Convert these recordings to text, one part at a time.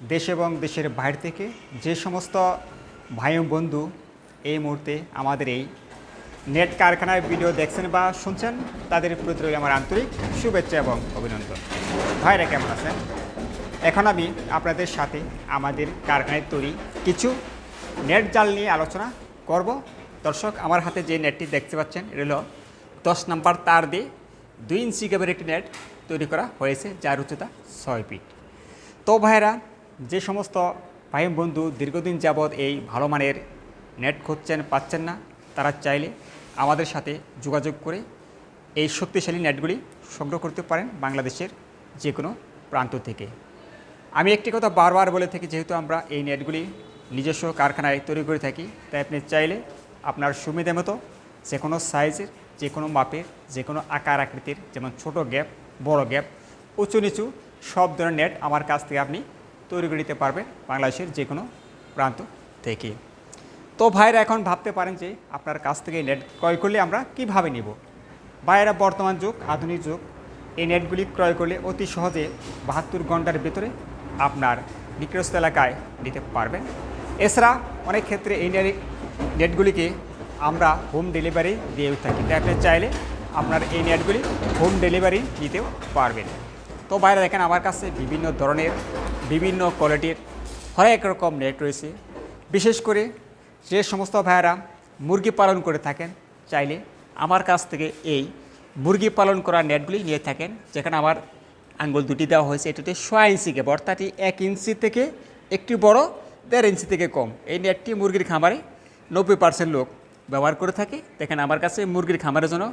দেশ এবং দেশের বাইরে থেকে যে সমস্ত ভাই ও বন্ধু এই মুহূর্তে আমাদের এই নেট কারখানার ভিডিও দেখছেন বা শুনছেন, তাদের প্রতি রইল আমার আন্তরিক শুভেচ্ছা এবং অভিনন্দন। ভাইরা কেমন আছেন? এখন আমি আপনাদের সাথে আমাদের কারখানায় তৈরি কিছু নেট জাল নিয়ে আলোচনা করব। দর্শক, আমার হাতে যে নেটটি দেখতে পাচ্ছেন, এটা হলো 10 নম্বর তার দিয়ে 2 ইঞ্চি কেবের একটি নেট তৈরি করা হয়েছে, যার উচ্চতা 6 ফিট। তো ভাইরা, যে সমস্ত ভাই বন্ধু দীর্ঘদিন যাবৎ এই ভালো মানের নেট খুঁজছেন, পাচ্ছেন না, তারা চাইলে আমাদের সাথে যোগাযোগ করে এই শক্তিশালী নেটগুলি সংগ্রহ করতে পারেন বাংলাদেশের যে কোনো প্রান্ত থেকে। আমি একটি কথা বারবার বলে থাকি, যেহেতু আমরা এই নেটগুলি নিজস্ব কারখানায় তৈরি করে থাকি, তাই আপনি চাইলে আপনার সুবিধা মতো যে কোনো সাইজের, যে কোনো মাপের, যে কোনো আকার আকৃতির, যেমন ছোট গ্যাপ, বড় গ্যাপ, উঁচু নিচু সব ধরনের নেট আমার কাছ থেকে আপনি তৈরি করে নিতে পারবেন বাংলাদেশের যে কোনো প্রান্ত থেকে। তো ভাইরা এখন ভাবতে পারেন যে আপনার কাছ থেকে এই নেট ক্রয় করলে আমরা কিভাবে নিব। ভাইয়েরা, বর্তমান যুগ, আধুনিক যুগ, এই নেটগুলি ক্রয় করলে অতি সহজে 72 ঘন্টার ভেতরে আপনার নিকটস্থ এলাকায় নিতে পারবেন। এছাড়া অনেক ক্ষেত্রে এই নেটগুলিকে আমরা হোম ডেলিভারি দিয়ে থাকি, তাই আপনি চাইলে আপনার এই নেটগুলি হোম ডেলিভারি নিতেও পারবেন। তো বাইরে দেখেন, আমার কাছে বিভিন্ন ধরনের, বিভিন্ন কোয়ালিটির হরেক রকম নেট রয়েছে। বিশেষ করে যে সমস্ত ভাইয়েরা মুরগি পালন করে থাকেন, চাইলে আমার কাছ থেকে এই মুরগি পালন করা নেটগুলি নিয়ে থাকেন, যেখানে আমার আঙ্গুল দুটি দেওয়া হয়েছে। এটাতে 6 ইঞ্চি কেব, অর্থাৎ 1 ইঞ্চি থেকে একটু বড়, 1.5 ইঞ্চি থেকে কম। এই নেটটি মুরগির খামারে 90% লোক ব্যবহার করে থাকে। দেখেন, আমার কাছে মুরগির খামারের জন্য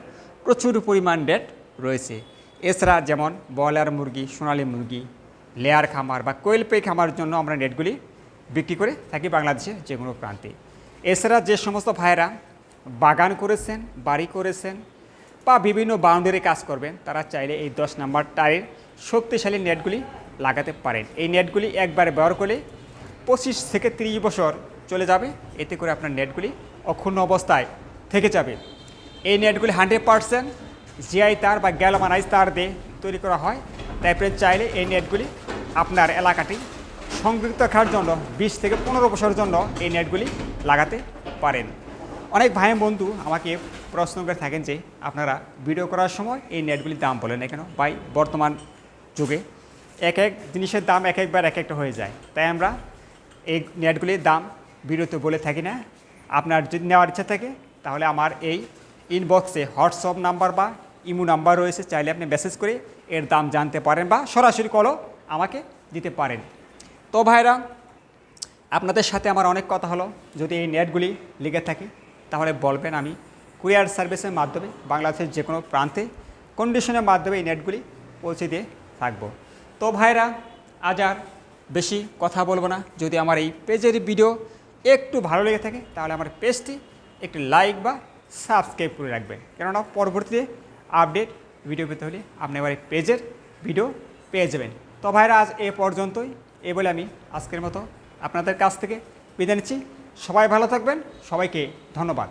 প্রচুর পরিমাণ নেট রয়েছে। এছাড়া যেমন ব্রয়লার মুরগি, সোনালী মুরগি, লেয়ার খামার বা কোয়েল পে খামার জন্য আমরা নেটগুলি বিক্রি করে থাকি বাংলাদেশের যে কোনো প্রান্তে। এছাড়া যে সমস্ত ভাইয়েরা বাগান করেছেন, বাড়ি করেছেন বা বিভিন্ন বাউন্ডারি কাজ করবেন, তারা চাইলে এই 10 নম্বর তারের শক্তিশালী নেটগুলি লাগাতে পারেন। এই নেটগুলি একবার ব্যবহার করলে 25 থেকে 30 বছর চলে যাবে। এতে করে আপনার নেটগুলি অক্ষুণ্ণ অবস্থায় থেকে যাবে। এই নেটগুলি 100% জিআই তার বা গ্যালভানাইজ তার দিয়ে তৈরি করা হয়, তাই আপনি চাইলে এই নেটগুলি আপনার এলাকাটি সংরক্ষিত রাখার জন্য 20 থেকে 15 বছরের জন্য এই নেটগুলি লাগাতে পারেন। অনেক ভাই বন্ধু আমাকে প্রশ্ন করে থাকেন যে আপনারা ভিডিও করার সময় এই নেটগুলির দাম বলেন না কেন? ভাই, বর্তমান যুগে এক এক জিনিসের দাম এক একবার এক একটা হয়ে যায়, তাই আমরা এই নেটগুলির দাম ভিডিওতে বলে থাকি না। আপনার যদি নেওয়ার ইচ্ছা থাকে, তাহলে আমার এই ইনবক্সে হোয়াটসঅ্যাপ নাম্বার বা ইমো নাম্বার রয়েছে, চাইলে আপনি মেসেজ করে এর দাম জানতে পারেন বা সরাসরি কলও আমাকে দিতে পারেন। তো ভাইরা, আপনাদের সাথে আমার অনেক কথা হলো। যদি এই নেটগুলি লেগে থাকে, তাহলে বলবেন, আমি কুরিয়ার সার্ভিসের মাধ্যমে বাংলাদেশের যে কোনো প্রান্তে কন্ডিশনের মাধ্যমে এই নেটগুলি পৌঁছে দিয়ে থাকবো। তো ভাইরা, আজ আর বেশি কথা বলবো না। যদি আমার এই পেজের ভিডিও একটু ভালো লেগে থাকে, তাহলে আমার পেজটি একটি লাইক বা সাবস্ক্রাইব করে রাখবেন, কেননা পরবর্তীতে আপডেট ভিডিও পেতে হলে আপনি আমার এই পেজের ভিডিও পেয়ে যাবেন। তো ভাইরা, আজ এ পর্যন্তই। এই বলে আমি আজকের মতো আপনাদের কাছ থেকে বিদায় নিচ্ছি। সবাই ভালো থাকবেন, সবাইকে ধন্যবাদ।